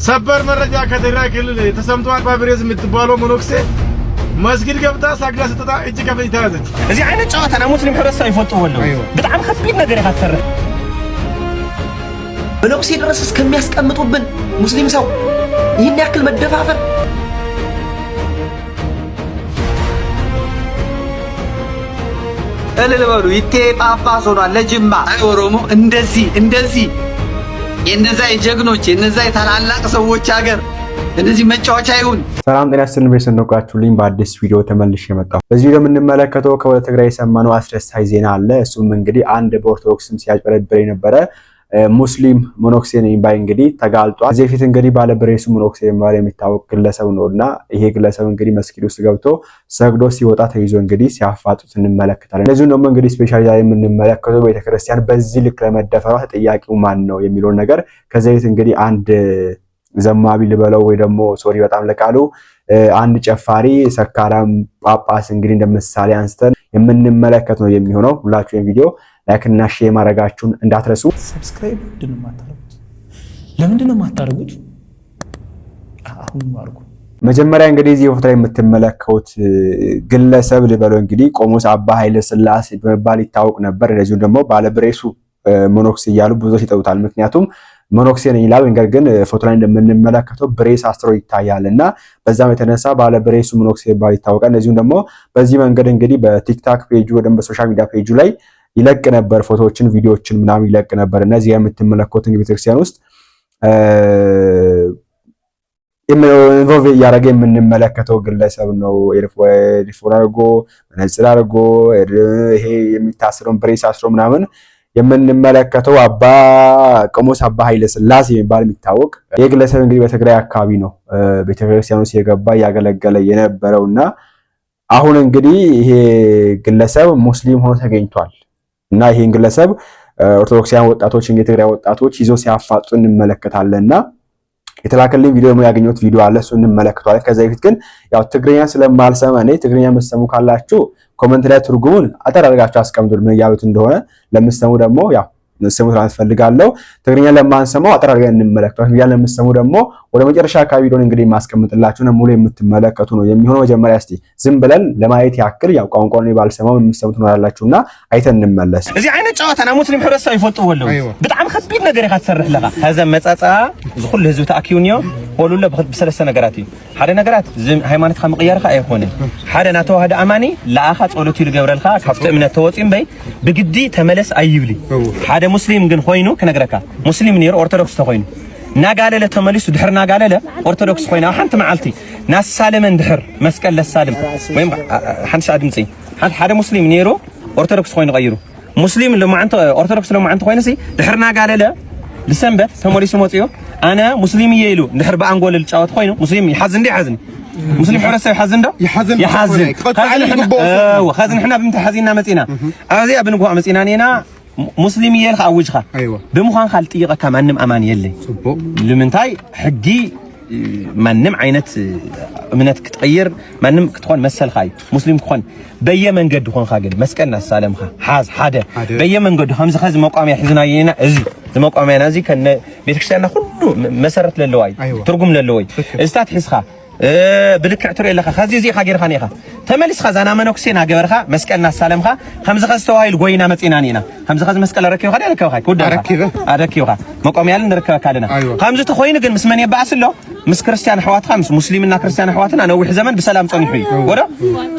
ሰበር መረጃ ከትግራይ ክልል ተሰምቷል። ባብሬዝ የምትባለው ሞኖክሴ መስጊድ ገብታ ሳግዳ ስትጣ እጅ ከፈይ ተያዘች። እዚህ አይነት ጨዋታና ሙስሊም ህብረተሰብ ይፈጥወለው በጣም ከቢድ ነገር ያፈረ ሞኖክሴ ድረስ እስከሚያስቀምጡብን ሙስሊም ሰው ይህን ያክል መደፋፈር እልልበሉ ይቴ ጳጳስ ሆኗል ለጅማ ኦሮሞ እንደዚህ የነዛ የጀግኖች የነዛ የታላላቅ ሰዎች ሀገር እንደዚህ መጫወቻ ይሁን። ሰላም ጤና ይስጥልን በሰንዶቃችሁልኝ በአዲስ ቪዲዮ ተመልሼ መጣሁ። በዚህ ቪዲዮ የምንመለከተው ከወደ ትግራይ የሰማነው አስደሳች ዜና አለ። እሱም እንግዲህ አንድ በኦርቶዶክስም ሲያጭበረብር የነበረ ሙስሊም ሞኖክሴ ነኝ ባይ እንግዲህ ተጋልጧል። እዚህ ፊት እንግዲህ ባለብሬሱ ሞኖክሴ ማለት የሚታወቅ ግለሰብ ነውና ይሄ ግለሰብ እንግዲህ መስጊድ ውስጥ ገብቶ ሰግዶ ሲወጣ ተይዞ እንግዲህ ሲያፋጡት እንመለከታለን። ለዚህ ነው እንግዲህ ስፔሻሊ ዛሬ የምንመለከተው ቤተክርስቲያን በዚህ ልክ ለመደፈሯ ተጠያቂው ማን ነው የሚለው ነገር። ከዚህ ፊት እንግዲህ አንድ ዘማቢ ልበለው ወይ ደግሞ ሶሪ በጣም ለቃሉ አንድ ጨፋሪ ሰካራም ጳጳስ እንግዲህ እንደምሳሌ አንስተን የምንመለከት ነው የሚሆነው። ሁላችሁ ይሄን ቪዲዮ ላይክ እና ሼር ማድረጋችሁን እንዳትረሱ። ሰብስክራይብ ለምንድነው የማታደርጉት? አሁን አድርጉ። መጀመሪያ እንግዲህ እዚህ ፎቶ ላይ የምትመለከቱት ግለሰብ ልበለው እንግዲህ ቆሞስ አባ ኃይለ ሥላሴ በመባል ይታወቅ ነበር። እንደዚሁም ደግሞ ባለብሬሱ ሞኖክስ እያሉ ብዙዎች ይጠሩታል። ምክንያቱም ሞኖክሴ ነኝ ይላል፣ ነገር ግን ፎቶ ላይ እንደምንመለከተው ብሬስ አስትሮ ይታያልና በዛም የተነሳ ባለብሬሱ ሞኖክሴ ይባል ይታወቃል። እንደዚሁም ደግሞ በዚህ መንገድ እንግዲህ በቲክታክ ፔጁ ወይም በሶሻል ሚዲያ ፔጁ ላይ ይለቅ ነበር፣ ፎቶዎችን ቪዲዮዎችን ምናምን ይለቅ ነበር። እነዚህ የምትመለከቱት እንግዲህ ቤተክርስቲያን ውስጥ ኢንቮልቭ እያደረገ የምንመለከተው ግለሰብ ነው። ኤርፎን አድርጎ መነጽር አድርጎ ይሄ የሚታስረውን ብሬስ አስሮ ምናምን የምንመለከተው አባ ቆሞስ አባ ኃይለ ሥላሴ የሚባል የሚታወቅ ይሄ ግለሰብ እንግዲህ በትግራይ አካባቢ ነው ቤተክርስቲያን ውስጥ የገባ ያገለገለ የነበረውና አሁን እንግዲህ ይሄ ግለሰብ ሙስሊም ሆኖ ተገኝቷል እና ይሄን ግለሰብ ኦርቶዶክሳውያን ወጣቶች እንግዲህ ትግራይ ወጣቶች ይዞ ሲያፋጡ እንመለከታለንና የተላከልኝ ቪዲዮ ነው ያገኘሁት ቪዲዮ አለ፣ እሱን እንመለከታለን። ከዛ በፊት ግን ያው ትግርኛ ስለማልሰማ እኔ ትግርኛ መስሙ ካላችሁ ኮሜንት ላይ ትርጉሙን አጠር አድርጋችሁ አስቀምጡልኝ ምን ያሉት እንደሆነ። ለምትሰሙ ደግሞ ያው መስሙ ትፈልጋለሁ። ትግርኛ ለማንሰማው አጠር አድርገን እንመለከታለን። ያ ለምትሰሙ ደግሞ ወደ መጨረሻ አካባቢ ቪዲዮን እንግዲህ ማስቀምጥላችሁ ነው ሙሉ የምትመለከቱ ነው የሚሆነው። መጀመሪያ እስቲ ዝም ብለን ለማየት ያክል ያው ቋንቋውን ባልሰማው የምትሰሙት ነው ያላችሁና አይተን እንመለስ። እዚህ አይነት ጨዋታና ሙስሊም ህብረተሰብ ይፈጥወለው በጣም ከቢድ ነገር ይካሰርህ ለኻ هذا መጻጻ ዝኹል ህዝብ ተአኪዩንዮ ወሉለ በሰለስተ ነገራት እዩ። ሓደ ነገራት ሃይማኖትካ መቀየርካ አይሆንም። ሓደ ናተዋህደ አማኒ ለአኻ ጸሎት ይሉ ገብረልካ ካብቲ እምነት ተወፂም በይ ብግዲ ተመለስ አይብሊ። ሓደ ሙስሊም ግን ኮይኑ ከነገረካ ሙስሊም ነይሩ ኦርቶዶክስ ተኮይኑ ናጋለለ ተመሊሱ ድሕር ናጋለለ ኦርቶዶክስ ኮይና ሓንቲ መዓልቲ ናሳለመን ድሕር መስቀል ለሳለም ወይ ሓንሳ ድምጺ ሓደ ሙስሊም ነይሩ ኦርቶዶክስ ኮይኑ ቀይሩ ሙስሊም ለማንተ ኦርቶዶክስ ለማንተ ኮይነሲ ድሕር ናጋለለ لسنبت ثمولي سموتيو أنا مسلم يلو نحر بأنقول الشاوت خوينو مسلم يحزن دي حزن مسلم حرس يحزن ده يحزن خازن إحنا بنت حزيننا متينا أذي أبن قوة متينا نينا مسلم يلخ أوجخه بمخان خالتيقة كمان نم أمان يلي لمنتاي حقي منم عينت منتك تغير منم تكون مسل خاي مسلم تكون بيا من قد تكون خاجل مسكنا السلام خا حاز حدا بيا من قد خمس خاز موقع يحزنا ينا أزي موقع ما نازي كان بيتكشتنا كله مسرت للواي ترجم للواي استات حسخا بلك اعتري لك خازي زي خاجر خانيخا تملس خزانا منوكسينا جبرخا مسكنا السلام خا خمس خاز توايل قوينا متينانينا خمس خاز مسكنا ركيو خا ركيو خا كود ركيو خا موقع يالن نركب كادنا خمس تخوين جن مسمني بعس له مس كريستيان حوات خمس مسلمنا كريستيان حواتنا نوح زمن بسلام صنيحي ولا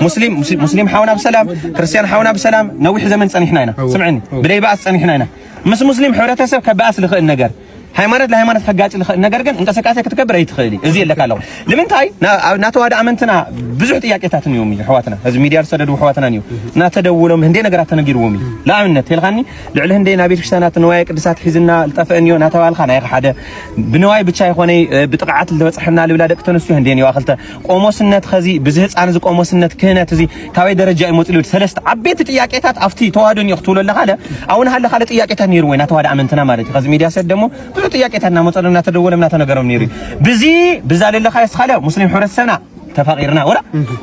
مسلم حاونا بسلام كريستيان حاونا بسلام نوح زمن صنيحنا هنا سمعني بلاي بعس صنيحنا هنا مس مسلم حورته سب كباس لخ النجار ሃይማኖት ለሃይማኖት ፈጋጭ ነገር ግን እንቀሰቃሴ ከተከበረ ይትخيلي እዚ የለካለው ለምንታይ ናተዋዳ አመንትና ብዙ ጥያቄታት ነው የሚል ህዋትና እዚ ሚዲያ ሰደዱ ህዋትና ነው እና ተደውሎም እንደ ነገራት ተነግሩም ለአምነት ተልኻኒ ልዕል እንደ ናቤት ክርስቲያናት ንዋይ ቅዱሳት ሒዝና ልጠፈንዮ ናተዋልኻ ናይ ሓደ ብንዋይ ብቻ ይኾነ ብጥቃዓት ለበጽሕና ለብላ ደቅ ተነሱ እንደ ነው አኽልተ ቆሞስነት ኸዚ ብዙ ህፃን ዝ ቆሞስነት ክህነት እዚ ካበይ ደረጃ ይሞጽሉ ሰለስተ ዓበይቲ ጥያቄታት አፍቲ ተዋዶን ይኽቱሉ ለኻለ አሁን ሃለ ካለ ጥያቄታት ነው ወይ ናተዋዳ አመንትና ማለት ኸዚ ሚዲያ ሰድ ደግሞ ጥያቄታና መጸለና ተደወለምና ተነገረም ነሪ በዚ በዛለለ ኻይስ ኻለ ሙስሊም ህብረተሰብና تفاقيرنا ولا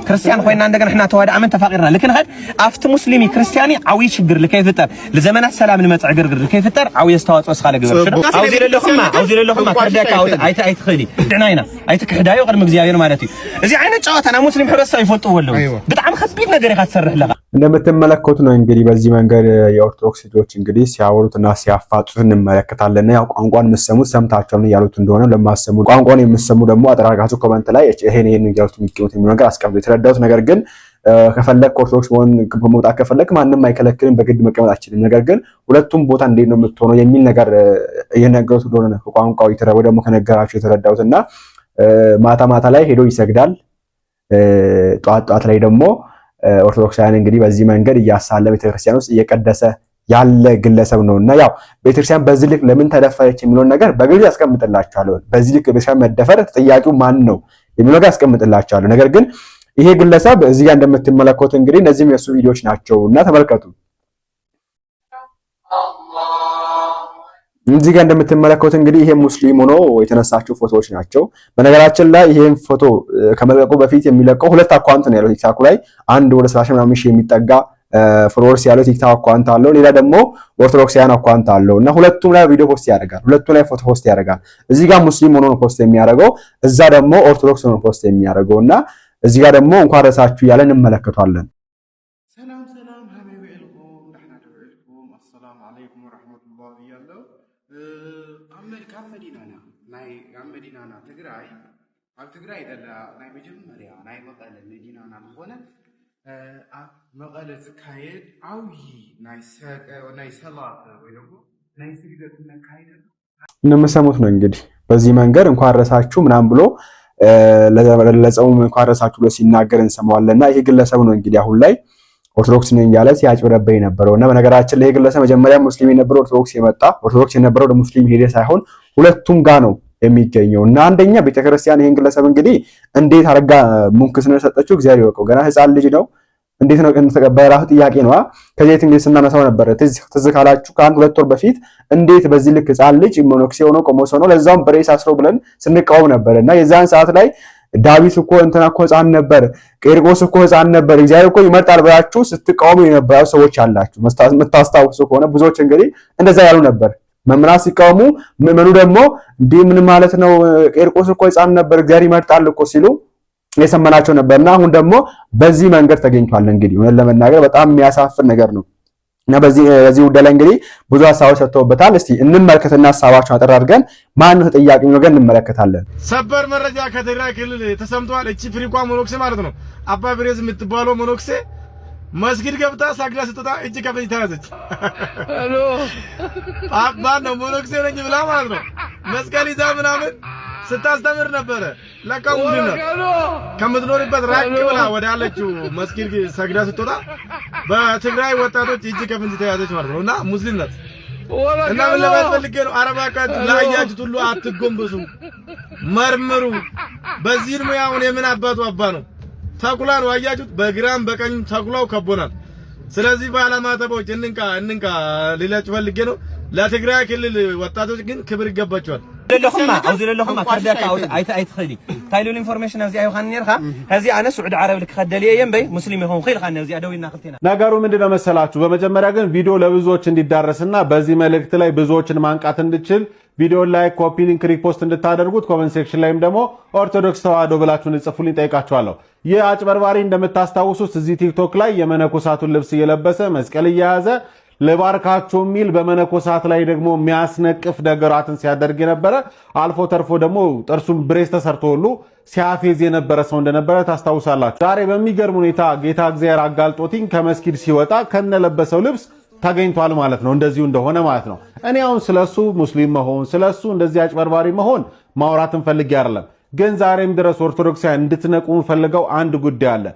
كريستيان خوينا عندنا احنا تواد عمن تفاقيرنا لكن هاد افت مسلمي كريستياني عوي شجر لكيف يفطر لزمانات سلام لمصع غرغر لكيف يفطر عوي استواص خاله غبر شنو عاوزين لكم كرداك ايت خلي دعناينا ايتك حدايو قدم እግዚአብሔር ማለት እዩ እዚ አይነት ጨዋታ ና ሙስሊም ህብረተሰብ ይፈልጡ ወለው በጣም ከቢድ ነገር ይካሰርህ ለጋ እንደምትመለከቱ ነው እንግዲህ በዚህ መንገድ የኦርቶዶክስ ልጆች እንግዲህ ሲያወሩትና ሲያፋጡት እንመለከታለን። ያው ቋንቋን መስሙት ሰምታቸውን ያሉት እንደሆነ ለማሰሙ ቋንቋን የምሰሙ ደግሞ አጠራጋችሁ ኮሜንት ላይ ይሄን ያሉት የሚቀሙት ነገር አስቀምጡ። የተረዳሁት ነገር ግን ከፈለክ ኦርቶዶክስ መውጣት ከፈለክ ማንንም አይከለክልም፣ በግድ መቀመጥ አትችልም። ነገር ግን ሁለቱም ቦታ እንዴት ነው የምትሆነው የሚል ነገር እየነገሩት እንደሆነ ቋንቋው ይተረው ደግሞ ከነገራችሁ የተረዳሁትና ማታ ማታ ላይ ሄዶ ይሰግዳል፣ ጧት ላይ ደግሞ ኦርቶዶክሳውያን እንግዲህ በዚህ መንገድ እያሳለ ቤተክርስቲያን ውስጥ እየቀደሰ ያለ ግለሰብ ነውና ያው ቤተክርስቲያን በዚህ ልክ ለምን ተደፈረች የሚለውን ነገር በግልጽ ያስቀምጥላችኋል። በዚህ ልክ ቤተክርስቲያን መደፈር ተጠያቂው ማን ነው የሚለው ነገር ያስቀምጥላችኋል። ነገር ግን ይሄ ግለሰብ እዚህ ጋር እንደምትመለከቱት እንግዲህ እነዚህም የሱ ቪዲዮዎች ናቸውና ተመልከቱ። እዚህ ጋር እንደምትመለከቱት እንግዲህ ይሄ ሙስሊም ሆኖ የተነሳቸው ፎቶዎች ናቸው። በነገራችን ላይ ይሄን ፎቶ ከመለቀቁ በፊት የሚለቀው ሁለት አካውንት ነው ያለው ቲክታክ ላይ አንድ ወደ 30 ምናምን ሺህ የሚጠጋ ፎሎወርስ ያለው ቲክታክ አካውንት አለው፣ ሌላ ደግሞ ኦርቶዶክሳውያን አካውንት አለው እና ሁለቱም ላይ ቪዲዮ ፖስት ያደርጋል፣ ሁለቱም ላይ ፎቶ ፖስት ያደርጋል። እዚህ ጋር ሙስሊም ሆኖ ነው ፖስት የሚያደርገው፣ እዛ ደግሞ ኦርቶዶክስ ሆኖ ፖስት የሚያደርገውና እዚህ ጋር ደግሞ እንኳን ረሳችሁ ያለን እንመለከታለን። ሰላም ሀቢቢ ኢልኩም ደህና ደውልኩም አሰላሙ አለይኩም ወራህመቱላሂ ወበረካቱሁ ካብ መዲናና ናይ መዲናና ትግራይ ኣብ ትግራይ ደላ ናይ መጀመርያ ናይ መቐለ መዲናና ዝኾነ ኣብ መቐለ ዝካየድ ዓብዪ ናይ ሰላት ወይ ደግሞ ናይ ስግደት እናካይደ እንደምትሰሙት ነው። እንግዲህ በዚህ መንገድ እንኳን ረሳችሁ ምናምን ብሎ ለጸውም እንኳን ረሳችሁ ብሎ ሲናገር እንሰማዋለንና ይሄ ግለሰብ ነው እንግዲህ አሁን ላይ ኦርቶዶክስ ነኝ ያለ ሲያጭበረበይ ነበርና በነገራችን ላይ ይሄ ግለሰብ መጀመሪያ ሙስሊም የነበረው ኦርቶዶክስ የነበረው ወደ ሙስሊም ሄደ ሳይሆን ሁለቱም ጋር ነው የሚገኘው እና አንደኛ ቤተክርስቲያን ይሄን ግለሰብ እንግዲህ እንዴት አረጋ ሙንክስ ነው የሰጠችው እግዚአብሔር ይወቀው። ገና ህፃን ልጅ ነው፣ እንዴት ነው ተቀባይ ራሱ ጥያቄ ነው። ከዚህ እንግዲህ ስናነሳው ነበር ትዝ ካላችሁ ከአንድ ሁለት ወር በፊት እንዴት በዚህ ልክ ህፃን ልጅ ሞኖክስ ሆኖ ቆሞስ ሆኖ ለዛውም በሬስ አስሮ ብለን ስንቃወም ነበርና የዛን ሰዓት ላይ ዳዊት እኮ እንትና እኮ ህፃን ነበር፣ ቄርቆስ እኮ ህፃን ነበር፣ እግዚአብሔር እኮ ይመርጣል ብላችሁ ስትቃወሙ የነበሩ ሰዎች አላችሁ። የምታስታውሱ ከሆነ ብዙዎች እንግዲህ እንደዛ ያሉ ነበር። መምራስ ሲቃወሙ ምዕመኑ ደግሞ እንዲህ ምን ማለት ነው ቄርቆስ እኮ ህፃን ነበር እግዚአብሔር ይመርጣል እኮ ሲሉ የሰማናቸው ነበርና አሁን ደግሞ በዚህ መንገድ ተገኝቷል። እንግዲህ እውነት ለመናገር በጣም የሚያሳፍር ነገር ነው እና በዚህ ጉዳይ ላይ እንግዲህ ብዙ ሀሳቦች ሰጥተውበታል። እስቲ እንመልከትና ሀሳባቸውን አጠር አድርገን ማን ነው ተጠያቂ ነው እንመለከታለን። ሰበር መረጃ ከትግራይ ክልል ተሰምቷል። እቺ ፍሪቋ ሞኖክሴ ማለት ነው አባ ብሬዝ የምትባለው ሞኖክሴ መስጊድ ገብታ ሳግዳ ስትወጣ እጅ ከፍንጅ ተያዘች። ሄሎ አባ ነው ሞኖክሴ ነኝ ብላ ማለት ነው መስቀል ይዛ ምናምን ስታስተምር ነበረ። ለካ ሙስሊም ነው ከምትኖርበት ራቅ ብላ ወደ አለችው መስጊድ ሰግዳ ስትወጣ በትግራይ ወጣቶች እጅ ከፍንጅ ተያዘች ማለት ነውና ሙስሊም ናት። እና ምን ለማስፈልገ ነው አረባካችሁ ላያችሁት ሁሉ አትጎንበሱ፣ መርምሩ። በዚህ ነው ያውን የምን አባቱ አባ ነው ተኩላ ነው አያችሁት፣ በግራም በቀኝ ተኩላው ከቦናል። ስለዚህ ባለማተቦች እንንካ ሌላችሁ ፈልጌ ነው። ለትግራይ ክልል ወጣቶች ግን ክብር ይገባቸዋል። ለለኹማ አውዚ ለለኹማ ከርዳካ አይት ኸሊ ታይሉን ኢንፎርሜሽን እዚ አይው ኻንኔርካ እዚ አነ ሱዑድ ዓረብ ልከደልየ የምበይ ሙስሊም ይሆን ኺል ኻን እዚ አደውና ኽልቴና ነገሩ ምንድነው መሰላችሁ? በመጀመሪያ ግን ቪዲዮ ለብዙዎች እንዲዳረስና በዚህ መልእክት ላይ ብዙዎችን ማንቃት እንድችል ቪዲዮ ላይ ኮፒ ሊንክ ሪፖስት እንድታደርጉት ኮሜንት ሴክሽን ላይም ደግሞ ኦርቶዶክስ ተዋህዶ ብላችሁ እንጽፉልኝ ጠይቃችኋለሁ። ይህ አጭበርባሪ እንደምታስታውሱት እዚህ ቲክቶክ ላይ የመነኮሳቱን ልብስ እየለበሰ መስቀል እየያዘ ለባርካቸው ሚል በመነኮሳት ላይ ደግሞ የሚያስነቅፍ ነገራትን ሲያደርግ የነበረ አልፎ ተርፎ ደግሞ ጥርሱን ብሬስ ተሰርቶ ሁሉ ሲያፌዝ የነበረ ሰው እንደነበረ ታስታውሳላችሁ። ዛሬ በሚገርም ሁኔታ ጌታ እግዚአብሔር አጋልጦትኝ ከመስጊድ ሲወጣ ከነለበሰው ልብስ ተገኝቷል ማለት ነው። እንደዚሁ እንደሆነ ማለት ነው። እኔ አሁን ስለሱ ሙስሊም መሆን ስለሱ እንደዚህ አጭበርባሪ መሆን ማውራትን ፈልጌ አይደለም፣ ግን ዛሬም ድረስ ኦርቶዶክሳውያን እንድትነቁ ፈልገው አንድ ጉዳይ አለ።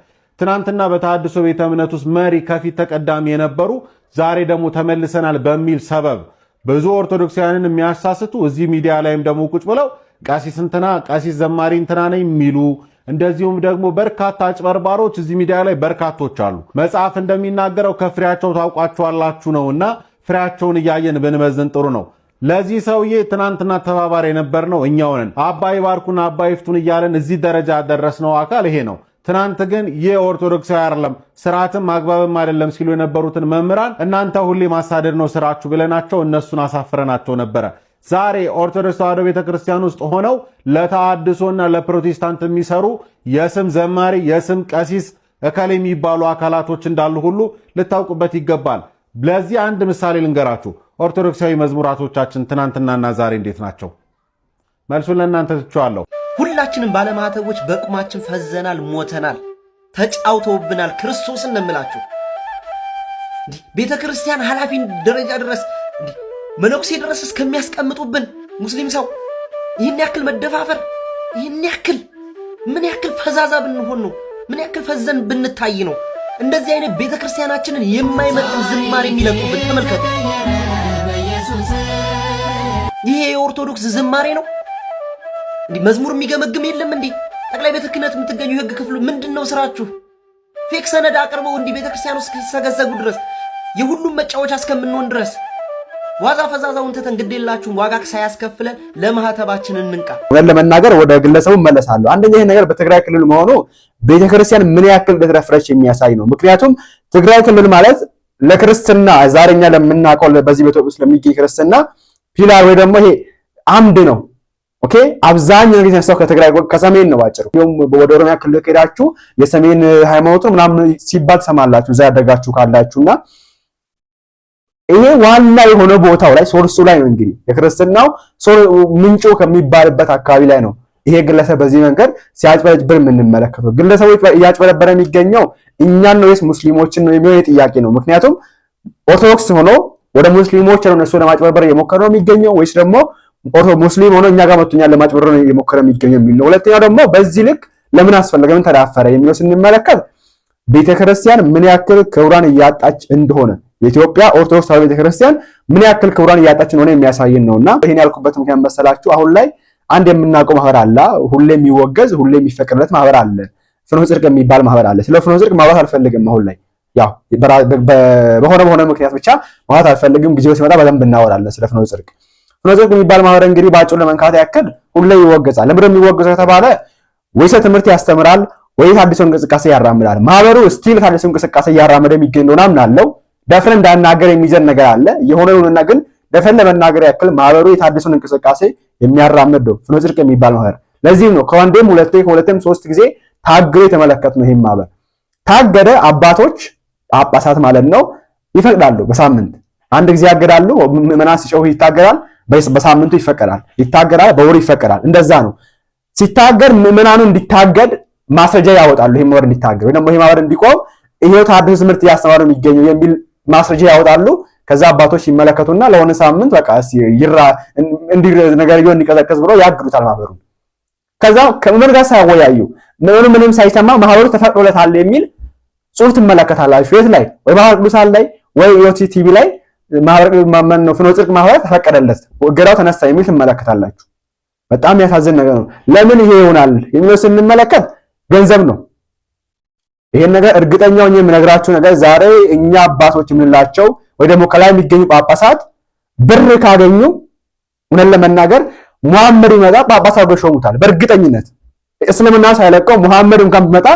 ትናንትና በተሐድሶ ቤተ እምነት ውስጥ መሪ ከፊት ተቀዳሚ የነበሩ ዛሬ ደግሞ ተመልሰናል በሚል ሰበብ ብዙ ኦርቶዶክሳውያንን የሚያሳስቱ እዚህ ሚዲያ ላይም ደግሞ ቁጭ ብለው ቀሲስ እንትና ቀሲስ ዘማሪ እንትና ነኝ የሚሉ እንደዚሁም ደግሞ በርካታ አጭበርባሮች እዚህ ሚዲያ ላይ በርካቶች አሉ። መጽሐፍ እንደሚናገረው ከፍሬያቸው ታውቋቸዋላችሁ ነውና ፍሬያቸውን እያየን ብንመዝን ጥሩ ነው። ለዚህ ሰውዬ ትናንትና ተባባሪ የነበርነው እኛው ነን። አባይ ባርኩን አባይ ይፍቱን እያለን እዚህ ደረጃ ያደረስነው አካል ይሄ ነው። ትናንት ግን የኦርቶዶክሳዊ አይደለም ስርዓትም አግባብም አይደለም ሲሉ የነበሩትን መምህራን እናንተ ሁሌ ማሳደድ ነው ስራችሁ ብለናቸው እነሱን አሳፍረናቸው ነበረ። ዛሬ ኦርቶዶክስ ተዋሕዶ ቤተክርስቲያን ውስጥ ሆነው ለተሐድሶና ለፕሮቴስታንት የሚሰሩ የስም ዘማሪ የስም ቀሲስ እከሌ የሚባሉ አካላቶች እንዳሉ ሁሉ ልታውቁበት ይገባል። ለዚህ አንድ ምሳሌ ልንገራችሁ። ኦርቶዶክሳዊ መዝሙራቶቻችን ትናንትናና ዛሬ እንዴት ናቸው? መልሱን ለእናንተ ትቼዋለሁ። ሁላችንም ባለማህተቦች በቁማችን ፈዘናል፣ ሞተናል፣ ተጫውተውብናል። ክርስቶስን እንምላችሁ ቤተክርስቲያን ኃላፊ ደረጃ ድረስ መነኩሴ ድረስ እስከሚያስቀምጡብን ሙስሊም ሰው ይህን ያክል መደፋፈር፣ ይህን ያክል ምን ያክል ፈዛዛ ብንሆን ነው? ምን ያክል ፈዘን ብንታይ ነው እንደዚህ አይነት ቤተክርስቲያናችንን የማይመጥን ዝማሬ የሚለቁብን? ተመልከቱ። ይሄ የኦርቶዶክስ ዝማሬ ነው? መዝሙር የሚገመግም የለም እንዴ? ጠቅላይ ቤተ ክህነት የምትገኙ የህግ ክፍሉ ምንድነው ስራችሁ? ፌክ ሰነድ አቅርበው እንዲህ ቤተክርስቲያን ውስጥ ሲሰገሰጉ ድረስ የሁሉም መጫወቻ እስከምንሆን ድረስ ዋዛ ፈዛዛውን ተተን ግዴላችሁም ዋጋ ሳያስከፍለን ለማህተባችን እንንቃ። ወለ ለመናገር ወደ ግለሰቡ መለሳለሁ። አንደኛ ይሄ ነገር በትግራይ ክልል መሆኑ ቤተክርስቲያን ምን ያክል እንደተደፈረች የሚያሳይ ነው። ምክንያቱም ትግራይ ክልል ማለት ለክርስትና ዛሬኛ ለምናውቀው በዚህ ቤተክርስቲያን ውስጥ ለሚገኝ ክርስትና ፒላር ወይ ደግሞ ይሄ አምድ ነው። ኦኬ አብዛኛው ጊዜ ሰው ከትግራይ ከሰሜን ነው ባጭሩ። ወደ ኦሮሚያ ክልል ከሄዳችሁ የሰሜን ሃይማኖት ምናምን ሲባል ሰማላችሁ እዛ ያደጋችሁ ካላችሁና ይሄ ዋና የሆነ ቦታው ላይ ሶርሱ ላይ ነው። እንግዲህ የክርስትናው ምንጩ ከሚባልበት አካባቢ ላይ ነው ይሄ ግለሰብ በዚህ መንገድ ሲያጭበረብር የምንመለከተው። ግለሰቦች እያጭበረበረ የሚገኘው እኛን ነው ወይስ ሙስሊሞችን ነው የሚለው ጥያቄ ነው። ምክንያቱም ኦርቶዶክስ ሆኖ ወደ ሙስሊሞች ነው እነሱ ለማጭበርበር እየሞከረ ነው የሚገኘው ወይስ ደግሞ ሙስሊም ሆኖ እኛ ጋር መጥቶኛል ለማጭበርበር ነው እየሞከረ የሚገኘው የሚል ነው። ሁለተኛው ደግሞ በዚህ ልክ ለምን አስፈለገ ምን ተዳፈረ የሚለው ስንመለከት ቤተክርስቲያን ምን ያክል ክብሯን እያጣች እንደሆነ የኢትዮጵያ ኦርቶዶክስ ተዋሕዶ ቤተክርስቲያን ምን ያክል ክብሯን እያጣች እንደሆነ የሚያሳየን ነውና ይሄን ያልኩበት ምክንያት መሰላችሁ። አሁን ላይ አንድ የምናውቀው ማህበር አለ፣ ሁሌ የሚወገዝ ሁሌ የሚፈቀድለት ማህበር አለ፣ ፍኖተ ጽድቅ የሚባል ማህበር አለ። ስለ ፍኖተ ጽድቅ ማውራት አልፈልግም። አሁን ላይ ያው በሆነ ምክንያት ብቻ ማውራት አልፈልግም። ጊዜው ሲመጣ በደንብ እናወራለን ስለ ፍኖተ ጽድቅ። ፍኖተ ጽድቅ የሚባል ማህበር እንግዲህ ባጭሩ ለመንካት ያክል ሁሌ ይወገዛል። ለምን የሚወገዘው ከተባለ ወይስ ትምህርት ያስተምራል ወይ ታድሶ እንቅስቃሴ ያራምዳል። ማህበሩ ስቲል ታድሶ እንቅስቃሴ ያራመደ የሚገኝ ነው ምናምናለው። ደፍረን እንዳናገር የሚዘን ነገር አለ። የሆነውና ግን ደፍረን ለመናገር ያክል ማህበሩ የታድሶን እንቅስቃሴ የሚያራምድ ነው ፍኖተ ጽድቅ የሚባል ማህበር። ለዚህም ነው ከወንዴም ሁለቴም ሶስት ጊዜ ታግሮ የተመለከት ነው። ይሄን ማህበር ታገደ አባቶች ጳጳሳት ማለት ነው ይፈቅዳሉ። በሳምንት አንድ ጊዜ ያገዳሉ። ምዕመናን ሲጮሁ ይታገራል። በሳምንቱ ይፈቀዳል። ይታገራል። በወሩ ይፈቀዳል። እንደዛ ነው። ሲታገር ምዕመናኑ እንዲታገድ ማስረጃ ያወጣሉ። ይሄ ማህበር እንዲታገር ወይ ደግሞ ይሄ ማህበር እንዲቆም ይሄው ታድሶ ትምህርት እያስተማሩ የሚገኘው የሚል ማስረጃ ያወጣሉ። ከዛ አባቶች ይመለከቱና ለሆነ ሳምንት በቃ ይራ እንዲ ነገር ይሁን እንዲቀዘቀዝ ብሎ ያግዱታል ማህበሩ። ከዛ ከምዕመናን ጋር ሳይወያዩ ምንም ሳይሰማ ማህበሩ ተፈቅዶለታል የሚል ጽሑፍ ትመለከታላችሁ። የት ላይ? ወይ ማህበረ ቅዱሳን ላይ ወይ ዩቲቲቪ ላይ ማህበረ ማመን ነው ፍኖተ ጽድቅ ማህበር ተፈቀደለት ወገራው ተነሳ የሚል ትመለከታላችሁ። በጣም ያሳዝን ነገር ነው። ለምን ይሄ ይሆናል የሚለው ስንመለከት ገንዘብ ነው። ይሄን ነገር እርግጠኛው የምነግራችሁ ነገር ዛሬ እኛ አባቶች የምንላቸው ወይ ደግሞ ከላይ የሚገኙ ጳጳሳት ብር ካገኙ እውነት ለመናገር መሐመድ ይመጣ ጳጳስ አድርገው ሾሙታል። በእርግጠኝነት እስልምና ሳይለቀው መሐመድ እንኳን ቢመጣ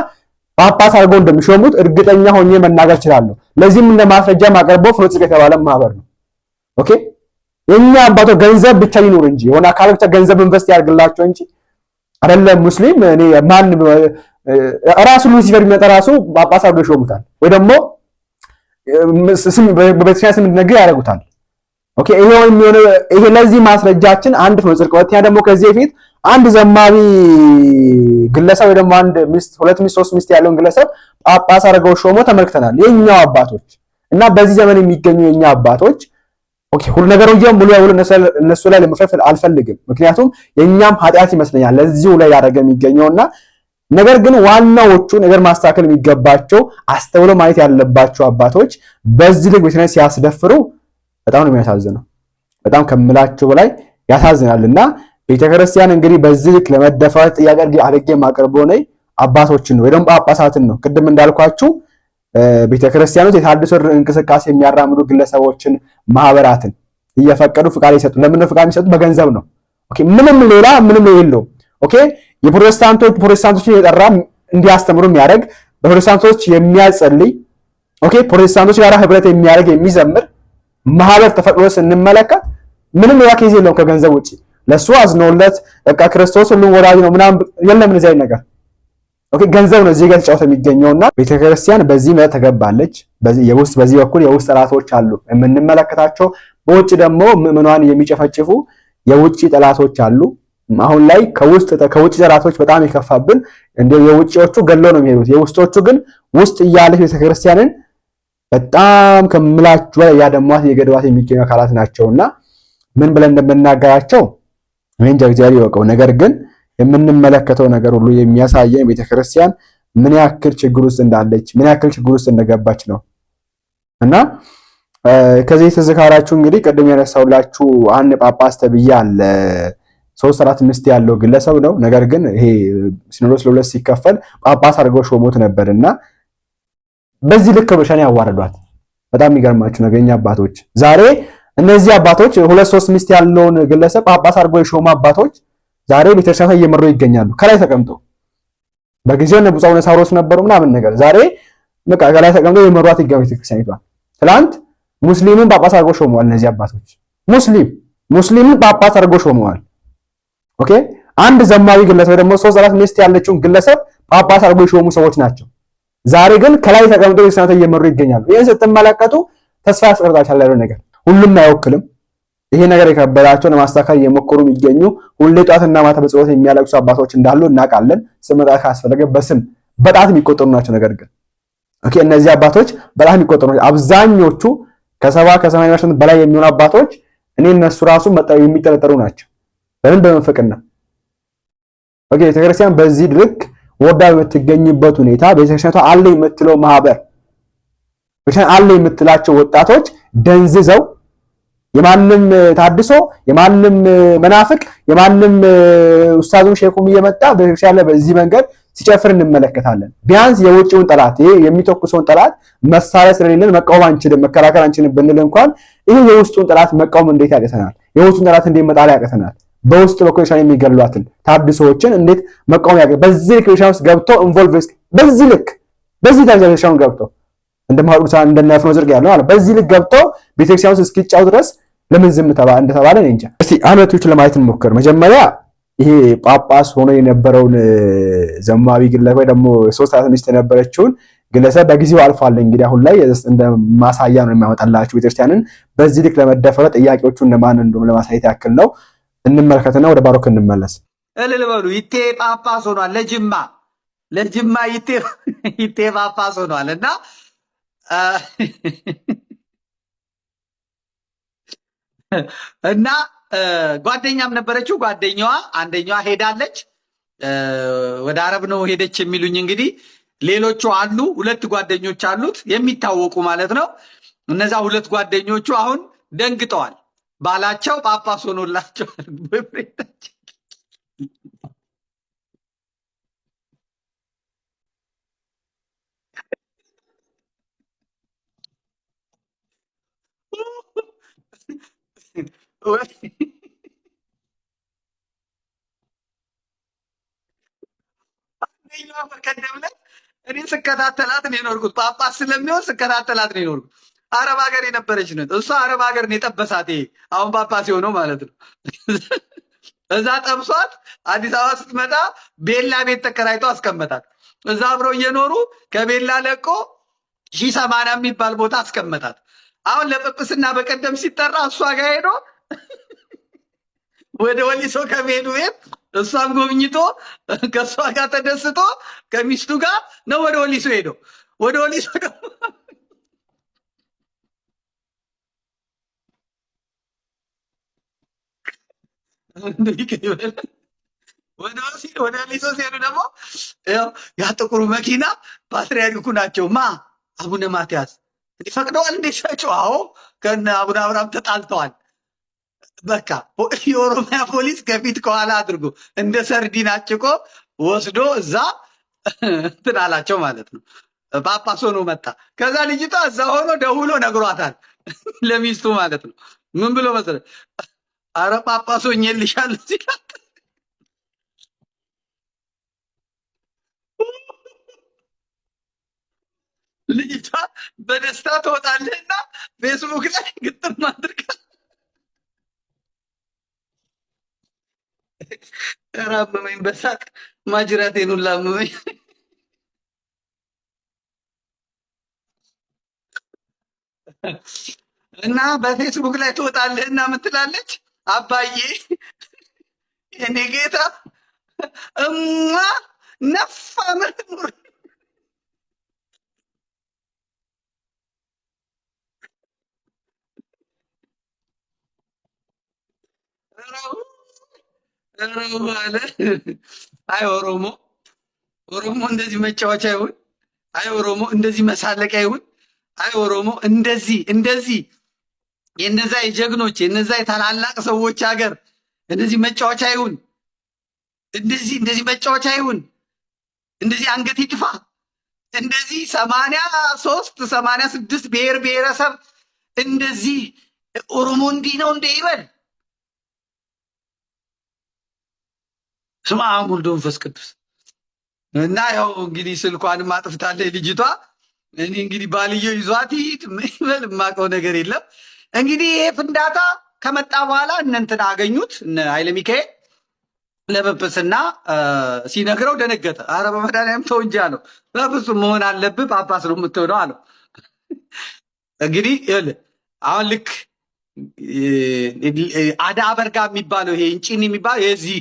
ጳጳስ አድርገው እንደሚሾሙት እርግጠኛ ሆኜ መናገር እችላለሁ። ለዚህም እንደ ማስረጃ ማቀርበው ፍኖተ ጽድቅ የተባለ ማህበር ነው። ኦኬ የኛ አባቶች ገንዘብ ብቻ ይኖር እንጂ የሆነ አካል ብቻ ገንዘብ ኢንቨስት ያድርግላቸው እንጂ አይደለም ሙስሊም እኔ ማን ራሱ ሉሲፈር ቢመጣ ራሱ ጳጳስ አድርገው ይሾሙታል ወይ ደግሞ በቤተክርስቲያን ስም ነገር ያደርጉታል። ኦኬ ይሄ ለዚህ ማስረጃችን አንድ ፍኖተ ጽድቅ። ሁለተኛ ደግሞ ከዚህ በፊት አንድ ዘማሪ ግለሰብ ወይ ደግሞ አንድ ሚስት ሁለት ሚስት ሶስት ሚስት ያለውን ግለሰብ ጳጳስ አድርገው ሾሞ ተመልክተናል። የኛው አባቶች እና በዚህ ዘመን የሚገኙ የኛ አባቶች ኦኬ ሁሉ ነገር ሙሉ ያውሉ እነሱ ላይ ለመፈፈል አልፈልግም። ምክንያቱም የኛም ኃጢአት ይመስለኛል ለዚሁ ላይ ያደረገ የሚገኘውና ነገር ግን ዋናዎቹ ነገር ማስተካከል የሚገባቸው አስተውሎ ማየት ያለባቸው አባቶች በዚህ ልክ ቤተክርስቲያን ሲያስደፍሩ በጣም ነው የሚያሳዝነው። በጣም ከምላቸው በላይ ያሳዝናልና ቤተክርስቲያን እንግዲህ በዚህ ልክ ለመደፈር ጥያቄ አድርጌ ማቀርበው ነው አባቶችን ወይ ደግሞ ጳጳሳትን ነው። ቅድም እንዳልኳችሁ ቤተክርስቲያኖች የታድሶ እንቅስቃሴ የሚያራምዱ ግለሰቦችን ማህበራትን እየፈቀዱ ፍቃድ ይሰጡ። ለምን ነው ፍቃድ የሚሰጡት? በገንዘብ ነው። ኦኬ ምንም ሌላ ምንም የለው። ኦኬ ፕሮቴስታንቶችን የጠራ እንዲያስተምሩ የሚያደርግ በፕሮቴስታንቶች የሚያጸልይ ኦኬ ፕሮቴስታንቶች ጋር ህብረት የሚያደርግ የሚዘምር ማህበር ተፈቅዶ ስንመለከት ምንም ሌላ ኬዝ የለውም ከገንዘብ ውጪ። ለሱ አዝነውለት በቃ ክርስቶስ ሁሉ ወዳጅ ነው ምናምን የለም እንደዚህ አይነት ነገር። ኦኬ ገንዘብ ነው እዚህ ጋር ተጫውቶ የሚገኘውና ቤተክርስቲያን በዚህ መ ተገባለች። በዚህ በኩል የውስጥ ጠላቶች አሉ የምንመለከታቸው፣ በውጭ ደግሞ ምዕመናን የሚጨፈጭፉ የውጭ ጠላቶች አሉ። አሁን ላይ ከውጭ ጠላቶች በጣም የከፋብን እንደ የውጭዎቹ ገለው ነው የሚሄዱት። የውስጦቹ ግን ውስጥ እያለች ቤተክርስቲያንን በጣም ከምላችሁ ላይ ያደሟት የገደዋት የሚገኙ አካላት ናቸውና ምን ብለን እንደምናገራቸው እንጃ እግዚአብሔር ይወቀው። ነገር ግን የምንመለከተው ነገር ሁሉ የሚያሳየን ቤተክርስቲያን ምን ያክል ችግር ውስጥ እንዳለች ምን ያክል ችግር ውስጥ እንደገባች ነው። እና ከዚህ ተዘካራችሁ እንግዲህ ቅድም ያነሳውላችሁ አንድ ጳጳስ ተብዬ አለ 3-4 ሚስት ያለው ግለሰብ ነው። ነገር ግን ይሄ ሲኖዶስ ለሁለት ሲከፈል ጳጳስ አድርገው ሾሞት ነበርና በዚህ ልክ ብቻን ያዋረዷት። በጣም የሚገርማችሁ ነገር የኛ አባቶች ዛሬ እነዚህ አባቶች 2-3 ሚስት ያለውን ግለሰብ ጳጳስ አድርገው የሾሙ አባቶች ዛሬ ቤተክርስቲያን እየመሩ ይገኛሉ። ከላይ ተቀምጦ በጊዜው ነው ብፁዕ ሳውሮስ ነበሩ ምናምን ነገር ዛሬ በቃ ከላይ ተቀምጦ የመሯት ይገኛሉ ቤተክርስቲያኒቷ። ትላንት ሙስሊምን ጳጳስ አድርገው ሾመዋል። እነዚህ አባቶች ሙስሊምን ጳጳስ አድርገው ሾመዋል። ኦኬ አንድ ዘማዊ ግለሰብ ደግሞ 3-4 ሚስት ያለችውን ግለሰብ ጳጳስ አድርገው የሾሙ ሰዎች ናቸው። ዛሬ ግን ከላይ ተቀምጦ ቤተክርስቲያን እየመሩ ይገኛሉ። ይሄን ስትመለከቱ ተስፋ ያስቆርጣችኋል ያለው ነገር ሁሉም አይወክልም። ይሄ ነገር የከበዳቸው ለማስተካከል እየሞከሩ የሚገኙ ሁሌ ጧትና ማታ በጸሎት የሚያለቅሱ አባቶች እንዳሉ እናውቃለን። ስም መጥራት ካስፈለገ በስም በጣት የሚቆጠሩ ናቸው። ነገር ግን ኦኬ እነዚህ አባቶች በጣት የሚቆጠሩ ናቸው። አብዛኞቹ ከ70-80% በላይ የሚሆኑ አባቶች እኔ እነሱ ራሱ የሚጠረጠሩ ናቸው። በምን በመንፈቅና ኦኬ ቤተክርስቲያን በዚህ ልክ ወዳ በምትገኝበት ሁኔታ ቤተክርስቲያኗ አለ የምትለው ማህበር ቤተክርስቲያን አለ የምትላቸው ወጣቶች ደንዝዘው የማንም ታድሶ የማንም መናፍቅ የማንም ኡስታዙም ሼኹም እየመጣ ቤተክርስቲያን ላይ በዚህ መንገድ ሲጨፍር እንመለከታለን። ቢያንስ የውጭውን ጠላት ይሄ የሚተኩሰውን ጠላት መሳሪያ ስለሌለን መቃወም አንችልም መከራከር አንችልም ብንል እንኳን ይሄ የውስጡን ጠላት መቃወም እንዴት ያቀተናል? የውስጡን ጠላት እንዴት መጣል ያቀተናል? በውስጥ በኮንሻን የሚገሏትን ታድሶዎችን እንዴት መቃወም ያቀተናል? በዚህ ልክ ቤተክርስቲያን ውስጥ ገብቶ ኢንቮልቭ በዚህ ደረጃ ቤተክርስቲያን ገብቶ እንደማውቁሳን እንደናፍኖ ዝርግ ያለው ማለት በዚህ ልክ ገብቶ ቤተክርስቲያን ውስጥ እስኪጫው ድረስ ለምን ዝም እንደተባለ እኔ እንጃ። እስቲ አመቶቹን ለማየት እንሞክር። መጀመሪያ ይሄ ጳጳስ ሆኖ የነበረውን ዘማዊ ግለሰብ ወይ ደግሞ 3 ሚስት የነበረችውን ግለሰብ በጊዜው አልፏል። እንግዲህ አሁን ላይ እንደ ማሳያ ነው የሚያመጣላችሁ ቤተክርስቲያንን በዚህ ልክ ለመደፈረ ጥያቄዎቹ እንደማን እንደሆነ ለማሳየት ያክል ነው። እንመልከትና ወደ ባሮክ እንመለስ። እልል በሉ። ይቴ ጳጳስ ሆኗል። ለጅማ ይቴ ጳጳስ ሆኗል እና ጓደኛም ነበረችው። አንደኛዋ ሄዳለች። ወደ አረብ ነው ሄደች የሚሉኝ እንግዲህ ሌሎቹ አሉ። 2 ጓደኞች አሉት የሚታወቁ ማለት ነው። እነዛ 2 ጓደኞቹ አሁን ደንግጠዋል። ባላቸው ጳጳስ ሆኖላቸዋል። በቀደም ዕለት እኔ ስከታተላት ነው የኖርኩት። ጳጳስ ስለሚሆን ስከታተላት ነው የኖርኩት። አረብ ሀገር የነበረች ነው እሷ። አረብ ሀገር ነው የጠበሳት። ይሄ አሁን ጳጳስ የሆነው ማለት ነው። እዛ ጠብሷት አዲስ አበባ ስትመጣ ቤላ ቤት ተከራይቶ አስቀመጣት። እዛ አብረው እየኖሩ ከቤላ ለቆ 1080 የሚባል ቦታ አስቀመጣት። አሁን ለጵጵስና በቀደም ሲጠራ እሷ ጋር ሄዶ ወደ ወሊሶ ከመሄዱ ቤት እሷን ጎብኝቶ ከእሷ ጋር ተደስቶ ከሚስቱ ጋር ነው ወደ ወሊሶ ሄዶ ወደ ወሊሶ ወደ ወሊሶ ሲሄዱ ደግሞ ያ ጥቁሩ መኪና ፓትርያርኩ ናቸው። አቡነ ማትያስ ፈቅደዋል እንዴ ሲያቸው? አዎ ከነ አቡነ አብርሃም ተጣልተዋል። በቃ የኦሮሚያ ፖሊስ ከፊት ከኋላ አድርጎ እንደ ሰርዲን አጭቆ ወስዶ እዛ እንትን አላቸው ማለት ነው። ጳጳስ ሆኖ መጣ። ከዛ ልጅቷ እዛ ሆኖ ደውሎ ነግሯታል ለሚስቱ ማለት ነው። ምን ብሎ መሰለህ? አረ ጳጳስ ሆኜልሻለሁ ሲላት ልጅቷ በደስታ ትወጣለህና ፌስቡክ ላይ ግጥም አድርጋ ኧረ አመመኝ በሳቅ ማጅራቴን ሁላ አመመኝ። እና በፌስቡክ ላይ ትወጣለህና ምን ትላለች? አባዬ የኔ ጌታ እማ ነፋ ምርሙር አለ። አይ ኦሮሞ እንደዚህ መጫወቻ ይሁን። አይ ኦሮሞ እንደዚህ መሳለቂያ ይሁን። አይ ኦሮሞ እንደዚህ የነዛ የጀግኖች የነዛ የታላላቅ ሰዎች ሀገር እንደዚህ መጫወቻ ይሁን። እንደዚህ መጫወቻ ይሁን። እንደዚህ አንገት ይጥፋ። እንደዚህ 86 ብሔር ብሔረሰብ እንደዚህ ኦሮሞ እንዲህ ነው እንደ ይበል። ስመ አብ ወወልድ ወመንፈስ ቅዱስ። እና ያው እንግዲህ ስልኳንም አጥፍታለች ልጅቷ። እኔ እንግዲህ ባልየው ይዟት ይሂድ ምን ይበል የማውቀው ነገር የለም። እንግዲህ ይሄ ፍንዳታ ከመጣ በኋላ እነ እንትን አገኙት እነ ኃይለ ሚካኤል ለጵጵስና ሲነግረው ደነገጠ። አረ በመድኃኒዓለም ተው እንጂ አለው። በፍጹም መሆን አለብህ ጳጳስ ነው የምትሆነው አለው። እንግዲህ አሁን ልክ አዳ በርጋ የሚባለው ይሄ እንጭኒ የሚባለው የዚህ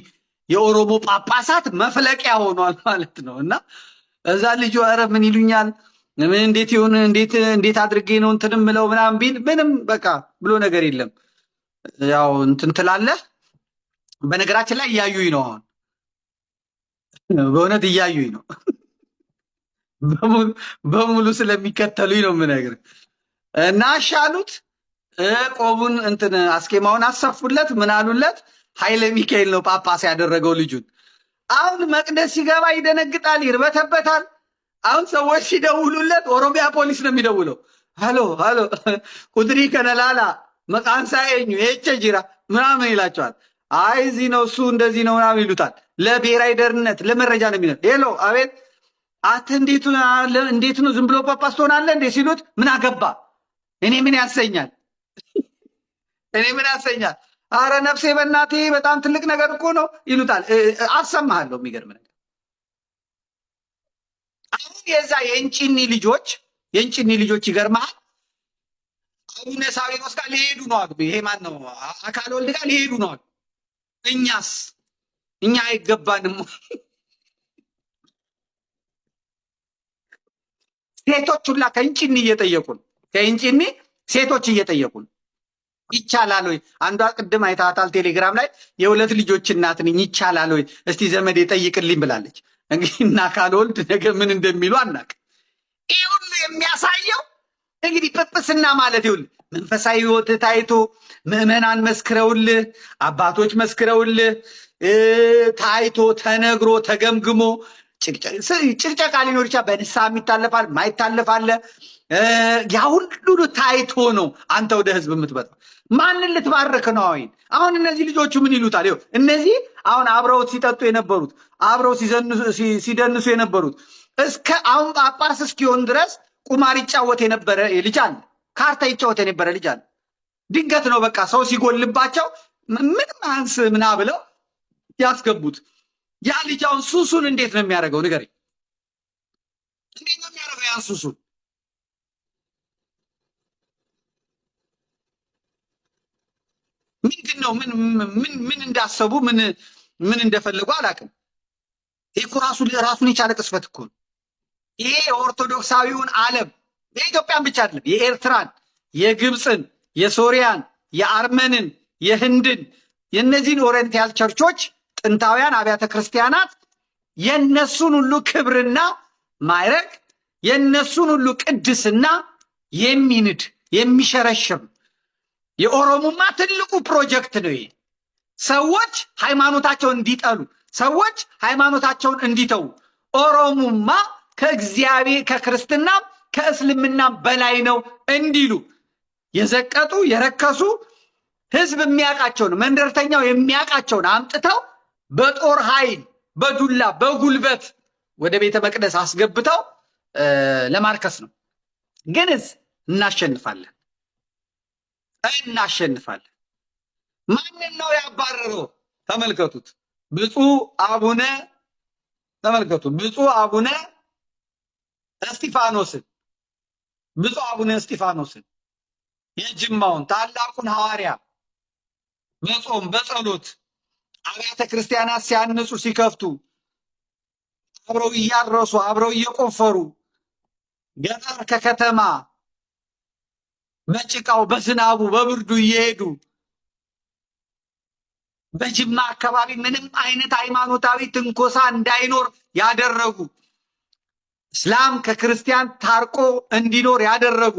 የኦሮሞ ጳጳሳት መፍለቂያ ሆኗል ማለት ነው። እና እዛ ልጁ ኧረ ምን ይሉኛል ምን እንዴት ይሁን እንዴት አድርጌ ነው እንትንም ምለው ምናምን ቢል ምንም በቃ ብሎ ነገር የለም። ያው እንትን ትላለህ። በነገራችን ላይ እያዩኝ ነው፣ አሁን በእውነት እያዩኝ ነው። በሙሉ ስለሚከተሉኝ ነው የምነግርህ። እና አሻሉት ቆቡን እንትን አስኬማውን አሰፉለት፣ ምን አሉለት? ኃይለ ሚካኤል ነው ጳጳስ ያደረገው ልጁን። አሁን መቅደስ ሲገባ ይደነግጣል፣ ይርበተበታል። አሁን ሰዎች ሲደውሉለት ኦሮሚያ ፖሊስ ነው የሚደውለው። ሃሎ ቁጥሪ ከነላላ መቃንሳ ኤኙ ኤቸ ጅራ ምናምን ይላቸዋል። አይ እዚህ ነው እሱ እንደዚህ ነው ምናምን ይሉታል። ለብሔራዊ ደህንነት ለመረጃ ነው የሚለው። ሄሎ አቤት፣ አንተ እንዴት ነው ዝም ብሎ ጳጳስ ትሆናለህ እንዴ ሲሉት ምን አገባ እኔ ምን ያሰኛል? አረ ነፍሴ በእናቴ በጣም ትልቅ ነገር እኮ ነው ይሉታል። አሰማሃለሁ የሚገርም ነገር። አሁን የዛ የእንጭኒ ልጆች ይገርምሃል፣ አቡነ ሳዊሮስ ጋር ሊሄዱ ነው አሉ። ይሄ ማን ነው? አካለ ወልድ ጋር ሊሄዱ ነው አሉ። እኛ አይገባንም። ሴቶች ሁላ ከእንጭኒ እየጠየቁን ሴቶች እየጠየቁን ይቻላል ወይ? አንዷ ቅድም አይታታል ቴሌግራም ላይ የሁለት ልጆች እናት ነኝ ይቻላል ወይ እስቲ ዘመድ ጠይቅልኝ ብላለች። እንግዲህ እና አካለ ወልድ ነገ ምን እንደሚሉ አናውቅም። ይሄ ሁሉ የሚያሳየው እንግዲህ ጵጵስና ማለት ይኸውልህ መንፈሳዊ ሕይወት ታይቶ ምዕመናን መስክረውልህ አባቶች መስክረውልህ ታይቶ ተነግሮ ተገምግሞ ጭቅጨቃ ሊኖር ይችላል። በንስሐ የሚታለፋል ማይታለፋለ ያ ሁሉ ታይቶ ነው አንተ ወደ ህዝብ የምትመጣው። ማንን ልትባርክ ነው? አሁን እነዚህ ልጆቹ ምን ይሉታል? ይኸው እነዚህ አሁን አብረውት ሲጠጡ የነበሩት አብረው ሲደንሱ የነበሩት እስከ አሁን ጳጳስ እስኪሆን ድረስ ቁማር ይጫወት የነበረ ልጅ አለ፣ ካርታ ይጫወት የነበረ ልጅ አለ። ድንገት ነው በቃ ሰው ሲጎልባቸው ምንም አንስ ምና ብለው ያስገቡት። ያ ልጅ አሁን ሱሱን እንዴት ነው የሚያደርገው? ንገረኝ። እንዴት ነው የሚያደርገው ያን ሱሱን? ምንድን ነው ምን እንዳሰቡ ምን እንደፈለጉ አላውቅም። ይሄ እኮ ራሱን የቻለ ቅስፈት እኮ ነው። ይሄ የኦርቶዶክሳዊውን ዓለም የኢትዮጵያን ብቻ አይደለም፣ የኤርትራን፣ የግብፅን፣ የሶሪያን፣ የአርመንን፣ የህንድን የእነዚህን ኦሪየንታል ቸርቾች ጥንታውያን አብያተ ክርስቲያናት የነሱን ሁሉ ክብርና ማዕረግ የነሱን ሁሉ ቅድስና የሚንድ የሚሸረሽር የኦሮሞማ ትልቁ ፕሮጀክት ነው። ይሄ ሰዎች ሃይማኖታቸውን እንዲጠሉ፣ ሰዎች ሃይማኖታቸውን እንዲተዉ፣ ኦሮሞማ ከእግዚአብሔር ከክርስትና ከእስልምና በላይ ነው እንዲሉ የዘቀጡ የረከሱ ህዝብ የሚያውቃቸውን መንደርተኛው የሚያውቃቸውን አምጥተው በጦር ኃይል በዱላ በጉልበት ወደ ቤተ መቅደስ አስገብተው ለማርከስ ነው። ግንስ እናሸንፋለን። ማንን ነው ያባረረው? ተመልከቱት። ብፁዕ አቡነ እስጢፋኖስን የጅማውን ታላቁን ሐዋርያ በጾም በጸሎት አብያተ ክርስቲያናት ሲያንጹ ሲከፍቱ አብረው እያረሱ አብረው እየቆፈሩ ገጠር ከከተማ በጭቃው በዝናቡ በብርዱ እየሄዱ በጅማ አካባቢ ምንም አይነት ሃይማኖታዊ ትንኮሳ እንዳይኖር ያደረጉ እስላም ከክርስቲያን ታርቆ እንዲኖር ያደረጉ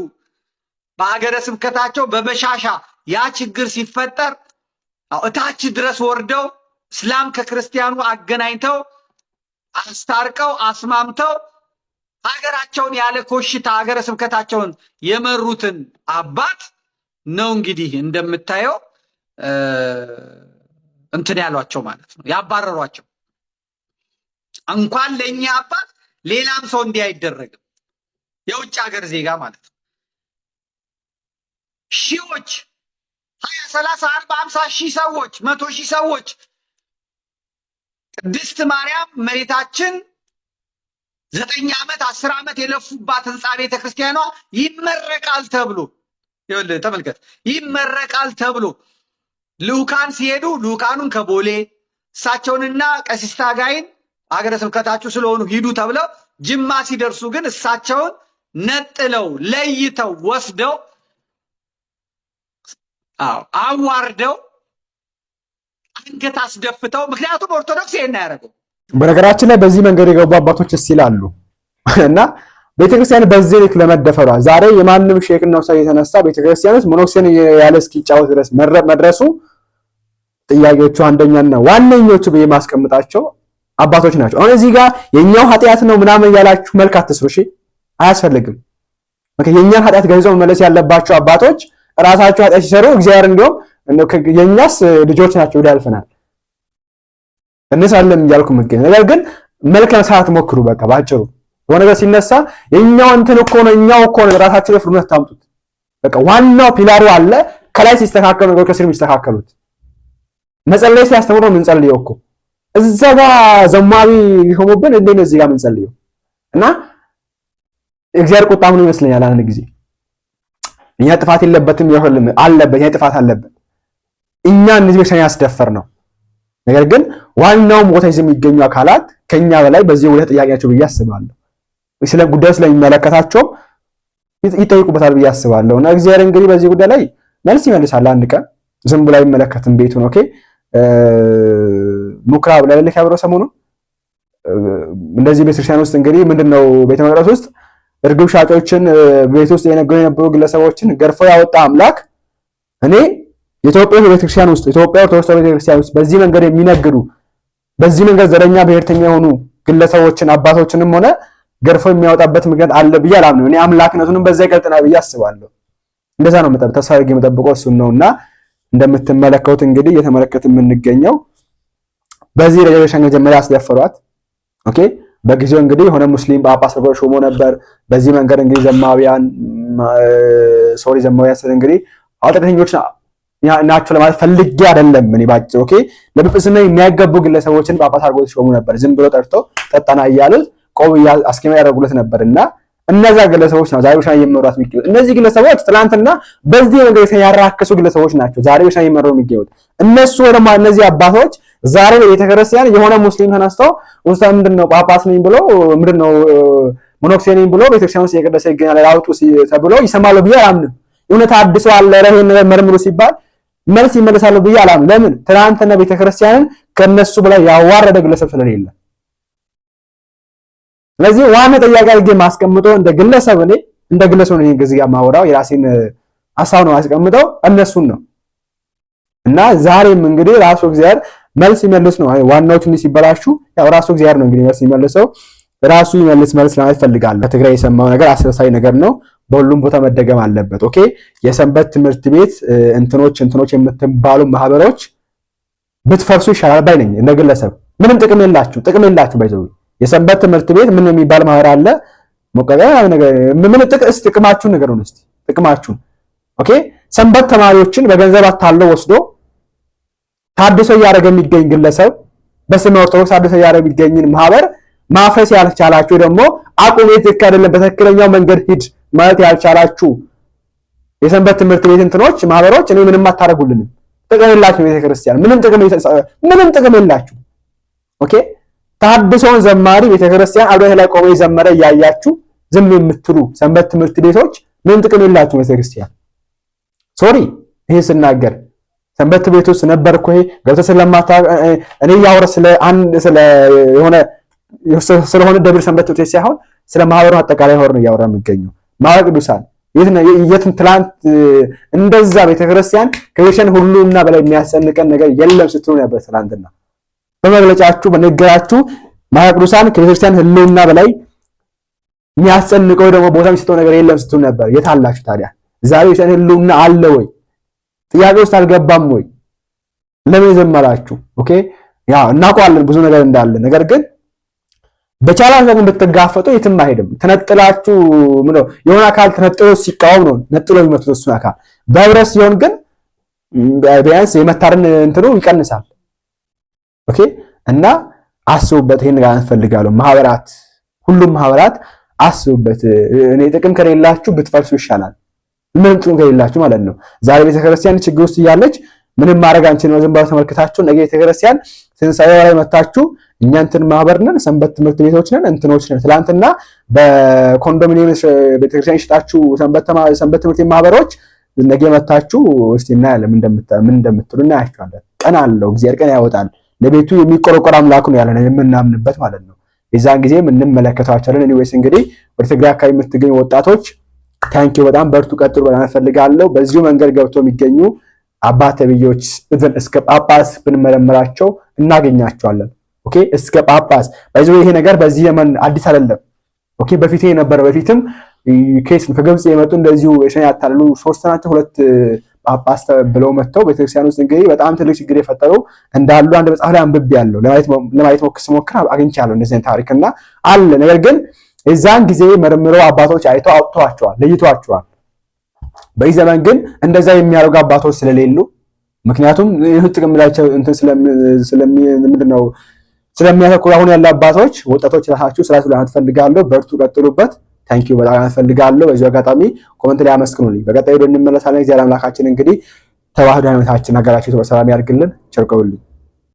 በሀገረ ስብከታቸው በበሻሻ ያ ችግር ሲፈጠር እታች ድረስ ወርደው እስላም ከክርስቲያኑ አገናኝተው አስታርቀው አስማምተው ሀገራቸውን ያለ ኮሽታ ሀገረ ስብከታቸውን የመሩትን አባት ነው እንግዲህ እንደምታየው እንትን ያሏቸው ማለት ነው፣ ያባረሯቸው። እንኳን ለኛ አባት ሌላም ሰው እንዲህ አይደረግም። የውጭ ሀገር ዜጋ ማለት ነው። ሺዎች 20 30 40 50 ሺህ ሰዎች 100 ሺህ ሰዎች ቅድስት ማርያም መሬታችን 9 ዓመት 10 ዓመት የለፉባት ህንፃ ቤተክርስቲያኗ ይመረቃል ተብሎ ይኸውልህ ተመልከት፣ ይመረቃል ተብሎ ልኡካን ሲሄዱ ልኡካኑን ከቦሌ እሳቸውንና ቀሲስ ታጋይን ሀገረ ስብከታችሁ ስለሆኑ ሂዱ ተብለው ጅማ ሲደርሱ ግን እሳቸውን ነጥለው ለይተው ወስደው አዋርደው አንገት አስደፍተው። ምክንያቱም ኦርቶዶክስ ይሄን ያደረገው። በነገራችን ላይ በዚህ መንገድ የገቡ አባቶች ይላሉ እና ቤተክርስቲያን በዚህ ልክ ለመደፈሯ ዛሬ የማንም ሼክና ውሳይ የተነሳ ቤተክርስቲያኖች ሞኖክሲን ያለ እስኪጫወት ድረስ መድረሱ ጥያቄዎቹ አንደኛና ዋነኞቹ በማስቀምጣቸው አባቶች ናቸው። አሁን እዚህ ጋር የኛው ኃጢያት ነው ምናምን ያላችሁ መልክ አትስሩ። እሺ አያስፈልግም። የኛን ኃጢያት ገልጸው መመለስ ያለባቸው አባቶች ራሳቸው ኃጢያት ሲሰሩ እግዚአብሔር እንዲያውም የኛስ ልጆች ናቸው ወደ ያልፈናል እንሳለም እያልኩ ምገኝ። ነገር ግን መልክ መስራት ሞክሩ። በቃ ባጭሩ የሆነ ነገር ሲነሳ የኛው እንትን እኮ ነው እኛው እኮ ነው ራሳችሁ ለፍርነት ታምጡት። በቃ ዋናው ፒላሩ አለ። ከላይ ሲስተካከሉ ነገር ከስር የሚስተካከሉት መጸለይ ሲያስተምሩ ነው የምንጸልየው እኮ እዛ ጋር ዘማዊ ሊሆኑብን እንዴ ነው እዚህ ጋር የምንጸልየው? እና እግዚአብሔር ቁጣ ምን ይመስለኛል አንድ ጊዜ እኛ ጥፋት የለበትም ይሁን አለበት እኛ ጥፋት አለበት እኛ እነዚህ ብቻ ያስደፈር ነው። ነገር ግን ዋናው ቦታ ይዘው የሚገኙ አካላት ከኛ በላይ በዚህ ወደ ጥያቄያቸው ብዬ አስባለሁ። ስለ ጉዳዩ ስለሚመለከታቸው ይጠይቁበታል ብዬ አስባለሁ። እና እግዚአብሔር እንግዲህ በዚህ ጉዳይ ላይ መልስ ይመልሳል። አንድ ቀን ዝም ብሎ አይመለከትም ቤቱን። ኦኬ ሙክራብ ለለልክ ያብረው ሰሞኑን እንደዚህ ቤተክርስቲያን ውስጥ እንግዲህ ምንድነው ቤተ መቅደስ ውስጥ እርግብ ሻጮችን ቤት ውስጥ የነበሩ ግለሰቦችን ገርፎ ያወጣ አምላክ እኔ የኢትዮጵያ ቤተክርስቲያን ውስጥ ኢትዮጵያ ኦርቶዶክስ ቤተክርስቲያን ውስጥ በዚህ መንገድ የሚነግዱ በዚህ መንገድ ዘረኛ ብሔርተኛ የሆኑ ግለሰቦችን አባቶችንም ሆነ ገርፎ የሚያወጣበት ምክንያት አለ ብዬ አላምንም። እኔ አምላክነቱንም በዛ ይገልጥና ብዬ አስባለሁ። እንደዛ ነው ተስፋ አድርጌ የምጠብቀው እሱን ነውና እንደምትመለከቱት እንግዲህ እየተመለከትን የምንገኘው በዚህ ሬጀክሽን መጀመሪያ አስደፈሯት። ኦኬ በጊዜው እንግዲህ የሆነ ሙስሊም ጳጳስ ነገር ሾሞ ነበር። በዚህ መንገድ እንግዲህ ዘማዊያን እንግዲህ አውጣተኞች ናቸው ለማለት ፈልጌ አይደለም። እኔ ባጭሩ ኦኬ ለጵጵስና የሚያገቡ ግለሰቦችን ጳጳስ አድርጎ ሾሙ ነበር። ዝም ብሎ ጠርቶ ጠጣና እያሉት ቆብ አስኪማ ያደርጉለት ነበርና እነዛ ግለሰቦች ነው ዛሬ ብቻ እየመሩት የሚገኙት። እነዚህ ግለሰቦች ትላንትና በዚህ መንገድ ያራከሱ ግለሰቦች ናቸው ዛሬ ብቻ እየመሩ የሚገኙት። እነሱ ወደማ እነዚህ አባቶች ዛሬ ቤተክርስቲያን የሆነ ሙስሊም ተነስተው ኡስታዝ ምንድነው ጳጳስ ነኝ ብሎ ምንድነው ሞኖክሴ ነኝ ብሎ ቤተክርስቲያን ውስጥ የቀደሰ ይገኛል አውጡ ተብሎ ይሰማሉ ብዬ አላምንም። እውነት አድሶ አለ ረህን መርምሩ ሲባል መልስ ይመለሳሉ ብዬ አላምንም። ለምን ትናንትና ቤተክርስቲያንን ከነሱ በላይ ያዋረደ ግለሰብ ስለሌለ። ስለዚህ ዋና ጥያቄ አድርጌ ማስቀምጠው እንደ ግለሰብ እኔ እንደ ግለሰብ ነኝ ገዚያ ማወራው የራሴን ሐሳብ ነው ማስቀምጠው እነሱን ነው። እና ዛሬም እንግዲህ ራሱ እግዚአብሔር መልስ ይመልስ ነው። ዋናው ትንሽ ሲበላሹ ያው ራሱ እግዚአብሔር ነው እንግዲህ መልስ ይመልሰው ራሱ ይመልስ ማለት ፈልጋለሁ። ከትግራይ የሰማው ነገር አስረሳይ ነገር ነው። በሁሉም ቦታ መደገም አለበት። ኦኬ የሰንበት ትምህርት ቤት እንትኖች የምትባሉ ማህበሮች ብትፈርሱ ይሻላል ባይ ነኝ። እንደ ግለሰብ ምንም ጥቅም የላችሁ ባይዘው የሰንበት ትምህርት ቤት ምን የሚባል ማህበር አለ መቀበያ ነገር ምን ጥቅማችሁን ንገሩን እስቲ ጥቅማችሁን። ኦኬ ሰንበት ተማሪዎችን በገንዘብ አታለው ወስዶ ታድሶ ያደረገ የሚገኝ ግለሰብ በስመ ኦርቶዶክስ ታድሶ ያደረገ የሚገኝን ማህበር ማፍረስ ያልቻላችሁ ደግሞ አቁም የትክ አይደለም በትክክለኛው መንገድ ሂድ ማለት ያልቻላችሁ የሰንበት ትምህርት ቤት እንትኖች ማህበሮች እኔ ምንም አታረጉልንም። ጥቅም የላችሁ ቤተክርስቲያን ምንም ጥቅም የላችሁ። ኦኬ ታድሶን ዘማሪ ቤተክርስቲያን አብረህ ላይ ቆመ ዘመረ ያያችሁ ዝም የምትሉ ሰንበት ትምህርት ቤቶች ምንም ጥቅም የላችሁ ቤተክርስቲያን። ሶሪ ይሄ ስናገር ሰንበት ቤት ውስጥ ነበርኩ ይሄ ገብተ ስለማታ እኔ ያወራ ስለሆነ ደብር ሰንበት ቤት ሳይሆን ስለ ማህበሩ አጠቃላይ ሆር ነው ያወራ የሚገኘው። ማህበረ ቅዱሳን የትን ትላንት እንደዛ ቤተክርስቲያን ከቤተክርስቲያን ሁሉና በላይ የሚያሰንቀን ነገር የለም ስትሉ ነበር ትላንትና በመግለጫችሁ በነገራችሁ። ማህበረ ቅዱሳን ከቤተክርስቲያን ሁሉና በላይ የሚያሰንቀው ደግሞ ቦታ የሚሰጠው ነገር የለም ስትሉ ነበር። የት አላችሁ ታዲያ? ዛሬ ቤተክርስቲያን ሁሉና አለ ወይ? ጥያቄ ውስጥ አልገባም ወይ? ለምን ዘመራችሁ? ኦኬ ያው እናውቀዋለን ብዙ ነገር እንዳለ። ነገር ግን በቻላችሁ ብትጋፈጡ የትም አይሄድም። ተነጥላችሁ ምነው የሆነ አካል ተነጥሎ ሲቃወም ነው ነጥሎ የሚመጡት እሱ አካል። በህብረት ሲሆን ግን ቢያንስ የመታረን እንትኑ ይቀንሳል። ኦኬ እና አስቡበት። ይሄን ጋር እንፈልጋለሁ ማህበራት፣ ሁሉም ማህበራት አስቡበት። እኔ ጥቅም ከሌላችሁ ብትፈርሱ ይሻላል። ምንም ጥቅም ከሌላችሁ ማለት ነው። ዛሬ ቤተክርስቲያን ችግር ውስጥ እያለች ምንም ማድረግ አንችልም። ዝም ብላችሁ ተመልክታችሁ ነገ ቤተክርስቲያን ትንሳኤ ላይ መታችሁ እኛ እንትን ማህበር ነን ሰንበት ትምህርት ቤቶች ነን እንትኖች ነን። ትላንትና በኮንዶሚኒየም ቤተክርስቲያን ይሽጣችሁ ሰንበት ትምህርት ማህበሮች ነገ መታችሁ እስቲ እናያለን ምን እንደምትሉ እናያችኋለን። ቀን አለው እግዚአብሔር ቀን ያወጣል። ለቤቱ የሚቆረቆር አምላክ ነው ያለን የምናምንበት ማለት ነው። የዛን ጊዜ እንመለከታቸዋለን። ኤኒዌይስ እንግዲህ ወደ ትግራይ አካባቢ የምትገኙ ወጣቶች ታንኪዩ በጣም በርቱ፣ ቀጥሉ በጣም ፈልጋለሁ። በዚሁ መንገድ ገብቶ የሚገኙ አባት ተብዮች ኢቭን እስከ ጳጳስ ብንመረምራቸው እናገኛቸዋለን። ኦኬ እስከ ጳጳስ ባይዘው ይሄ ነገር በዚህ ዘመን አዲስ አይደለም። ኦኬ በፊት የነበረ በፊትም ኬስ ከግብጽ የመጡ እንደዚሁ እሺ ያታሉ ሶስት ናቸው ሁለት ጳጳስ ብለው መጥተው ቤተክርስቲያን ውስጥ እንግዲህ በጣም ትልቅ ችግር የፈጠሩ እንዳሉ አንድ መጽሐፍ ላይ አንብቤያለሁ። ለማየት ሞክር አግኝቻለሁ እንደዚህ ታሪክና አለ። ነገር ግን የዛን ጊዜ መርምረው አባቶች አይተው አውጥተዋቸዋል፣ ለይተዋቸዋል። በዚህ ዘመን ግን እንደዛ የሚያደርጉ አባቶች ስለሌሉ ምክንያቱም ጥቅም ላይ እንትን ምንድነው ስለሚያተኩሩ አሁን ያለ አባቶች ወጣቶች ራሳችሁ ስራ ስለማት ፈልጋለሁ። በርቱ፣ ቀጥሉበት። ታንኪዩ በጣም ፈልጋለሁ። በዚህ አጋጣሚ ኮሜንት ላይ አመስግኑልኝ። በቀጣዩ እንመለሳለን። እግዚአብሔር አምላካችን እንግዲህ ተዋህዶ ሃይማኖታችን ሀገራችን ሰላም ያድርግልን። ቸር ቆዩልኝ።